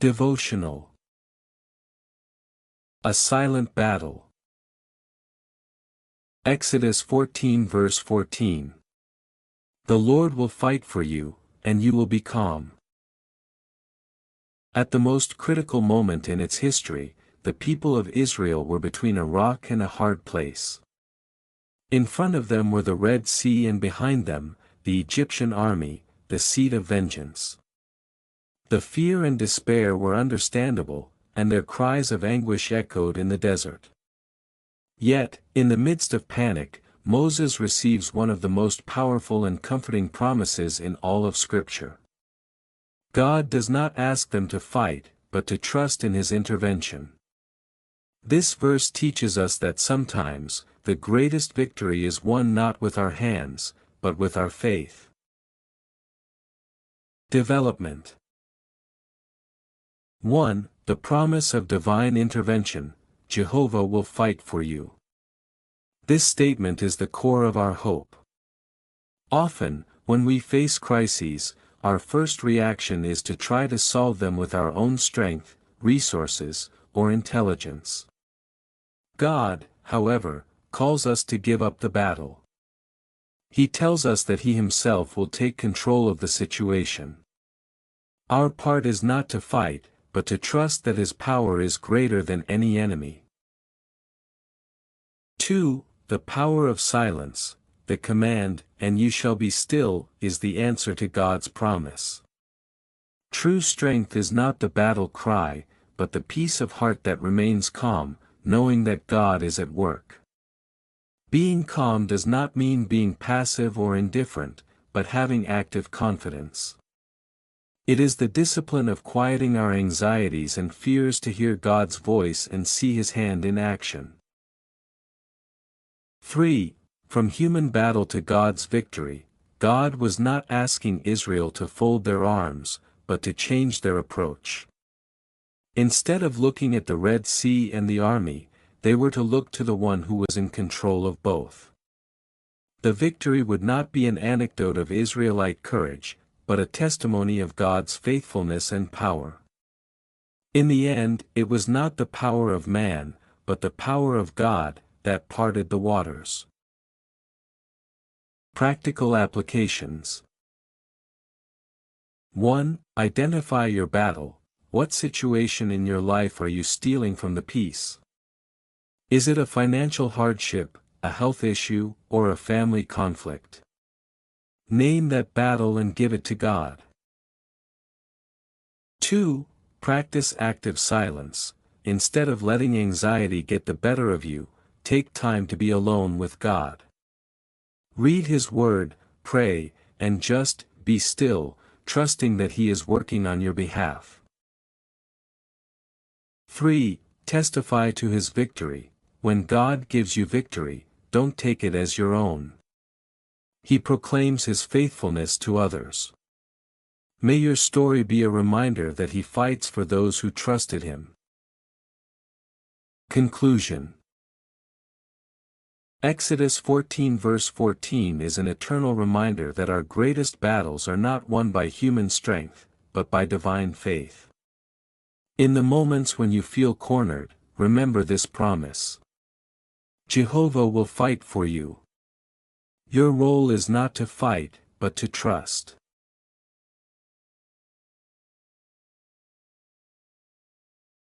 Devotional. A silent battle. Exodus 14 verse 14. The Lord will fight for you, and you will be calm. At the most critical moment in its history, the people of Israel were between a rock and a hard place. In front of them were the Red Sea, and behind them, the Egyptian army, the seat of vengeance. The fear and despair were understandable, and their cries of anguish echoed in the desert. Yet, in the midst of panic, Moses receives one of the most powerful and comforting promises in all of Scripture. God does not ask them to fight, but to trust in His intervention. This verse teaches us that sometimes, the greatest victory is won not with our hands, but with our faith. Development. 1. The promise of divine intervention: Jehovah will fight for you. This statement is the core of our hope. Often, when we face crises, our first reaction is to try to solve them with our own strength, resources, or intelligence. God, however, calls us to give up the battle. He tells us that He Himself will take control of the situation. Our part is not to fight, but to trust that His power is greater than any enemy. 2. The power of silence. The command, "and you shall be still," is the answer to God's promise. True strength is not the battle cry, but the peace of heart that remains calm, knowing that God is at work. Being calm does not mean being passive or indifferent, but having active confidence. It is the discipline of quieting our anxieties and fears to hear God's voice and see His hand in action. 3. From human battle to God's victory. God was not asking Israel to fold their arms, but to change their approach. Instead of looking at the Red Sea and the army, they were to look to the one who was in control of both. The victory would not be an anecdote of Israelite courage, but a testimony of God's faithfulness and power. In the end, it was not the power of man, but the power of God, that parted the waters. Practical applications. 1. Identify your battle. What situation in your life are you stealing from the peace? Is it a financial hardship, a health issue, or a family conflict? Name that battle and give it to God. 2. Practice active silence. Instead of letting anxiety get the better of you, take time to be alone with God. Read His Word, pray, and just be still, trusting that He is working on your behalf. 3. Testify to His victory. When God gives you victory, don't take it as your own. He proclaims His faithfulness to others. May your story be a reminder that He fights for those who trusted Him. Conclusion. Exodus 14 verse 14 is an eternal reminder that our greatest battles are not won by human strength, but by divine faith. In the moments when you feel cornered, remember this promise: Jehovah will fight for you. Your role is not to fight, but to trust.